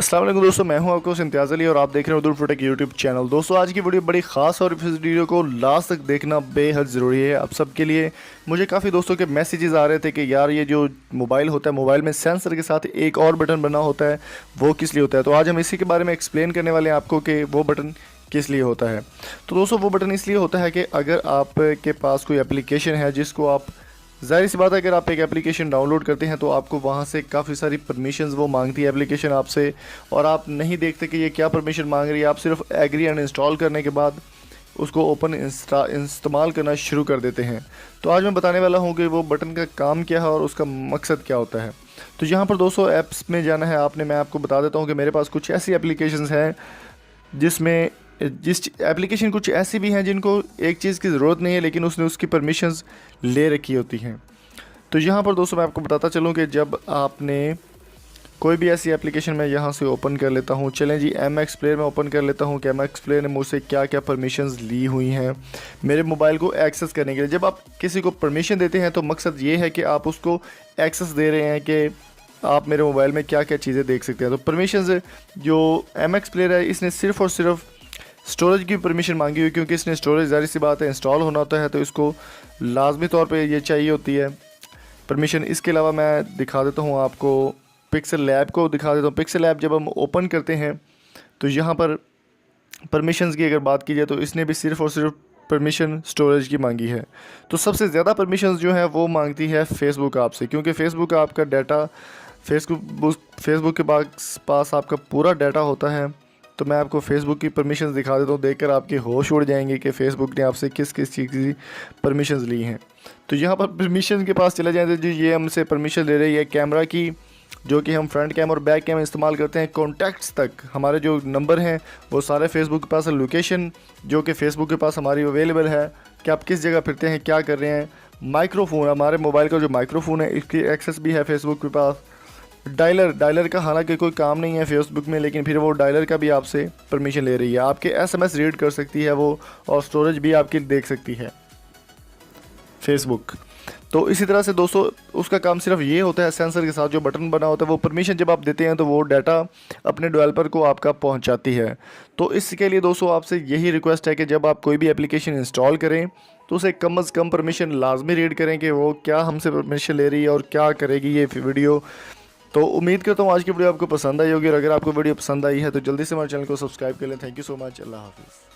अस्सलाम वालेकुम दोस्तों, मैं हूं आपको इम्तियाज़ अली और आप देख रहे हैं उर्दू प्रोटेक यूट्यूब चैनल। दोस्तों आज की वीडियो बड़ी ख़ास और इस वीडियो को लास्ट तक देखना बेहद ज़रूरी है आप सबके लिए। मुझे काफ़ी दोस्तों के मैसेजेस आ रहे थे कि यार ये जो मोबाइल होता है, मोबाइल में सेंसर के साथ एक और बटन बना होता है, वो किस लिए होता है। तो आज हम इसी के बारे में एक्सप्लेन करने वाले हैं आपको कि वो बटन किस लिए होता है। तो दोस्तों वो बटन इसलिए होता है कि अगर आपके पास कोई एप्लीकेशन है जिसको आप, ज़ाहिर सी बात है, अगर आप एक एप्लीकेशन डाउनलोड करते हैं तो आपको वहाँ से काफ़ी सारी परमिशंस वो मांगती है एप्लीकेशन आपसे, और आप नहीं देखते कि ये क्या परमिशन मांग रही है। आप सिर्फ एग्री एंड इंस्टॉल करने के बाद उसको ओपन इस्तेमाल करना शुरू कर देते हैं। तो आज मैं बताने वाला हूँ कि वो बटन का काम क्या है और उसका मकसद क्या होता है। तो यहाँ पर दोस्तों ऐप्स में जाना है आपने। मैं आपको बता देता हूँ कि मेरे पास कुछ ऐसी एप्लीकेशंस हैं जिस एप्लीकेशन कुछ ऐसी भी हैं जिनको एक चीज़ की ज़रूरत नहीं है लेकिन उसने उसकी परमिशंस ले रखी होती हैं। तो यहाँ पर दोस्तों मैं आपको बताता चलूँ कि जब आपने कोई भी ऐसी एप्लीकेशन मैं यहाँ से ओपन कर लेता हूँ। चलें जी, MX प्लेयर में ओपन कर लेता हूँ कि MX प्लेयर ने मुझसे क्या क्या परमिशंस ली हुई हैं मेरे मोबाइल को एक्सेस करने के लिए। जब आप किसी को परमिशन देते हैं तो मकसद ये है कि आप उसको एक्सेस दे रहे हैं कि आप मेरे मोबाइल में क्या क्या चीज़ें देख सकते हैं। तो परमिशंस जो MX प्लेयर है, इसने सिर्फ़ और सिर्फ स्टोरेज की परमिशन मांगी हुई, क्योंकि इसने स्टोरेज, ज़ाहिर सी बात है, इंस्टॉल होना होता है तो इसको लाजमी तौर पे ये चाहिए होती है परमिशन। इसके अलावा मैं दिखा देता हूँ आपको, पिक्सल लैब को दिखा देता हूँ। पिक्सल लैब जब हम ओपन करते हैं तो यहाँ पर परमिशंस की अगर बात की जाए तो इसने भी सिर्फ़ और सिर्फ परमिशन स्टोरेज की मांगी है। तो सबसे ज़्यादा परमिशंस जो है वो मांगती है फेसबुक आपसे, क्योंकि फेसबुक आपका डाटा, फेसबुक के पास आपका पूरा डाटा होता है। तो मैं आपको फेसबुक की परमिशंस दिखा देता हूँ, देखकर आपके होश उड़ जाएंगे कि फेसबुक ने आपसे किस किस चीज़ की परमिशंस ली हैं। तो यहाँ पर परमिशन के पास चले जाएँ तो जो ये हमसे परमिशन ले रही है कैमरा की, जो कि हम फ्रंट कैम और बैक कैम इस्तेमाल करते हैं। कॉन्टैक्ट्स तक हमारे जो नंबर हैं वो सारे फेसबुक के पास है। लोकेशन जो कि फेसबुक के पास हमारी अवेलेबल है कि आप किस जगह फिरते हैं, क्या कर रहे हैं। माइक्रोफोन, हमारे मोबाइल का जो माइक्रोफोन है इसकी एक्सेस भी है फेसबुक के पास। डायलर का हालांकि कोई काम नहीं है फेसबुक में, लेकिन फिर वो डायलर का भी आपसे परमिशन ले रही है। आपके SMS रीड कर सकती है वो, और स्टोरेज भी आपकी देख सकती है फेसबुक। तो इसी तरह से दोस्तों उसका काम सिर्फ ये होता है, सेंसर के साथ जो बटन बना होता है वो परमिशन जब आप देते हैं तो वो डाटा अपने डेवलपर को आपका पहुंचाती है। तो इसके लिए दोस्तों आपसे यही रिक्वेस्ट है कि जब आप कोई भी एप्लीकेशन इंस्टॉल करें तो उसे कम अज़ कम परमिशन लाजमी रीड करें कि वो क्या हमसे परमिशन ले रही है और क्या करेगी ये वीडियो। तो उम्मीद करता हूँ आज की वीडियो आपको पसंद आई होगी, और अगर आपको वीडियो पसंद आई है तो जल्दी से हमारे चैनल को सब्सक्राइब कर लें। Thank you so much. अल्लाह हाफिज़।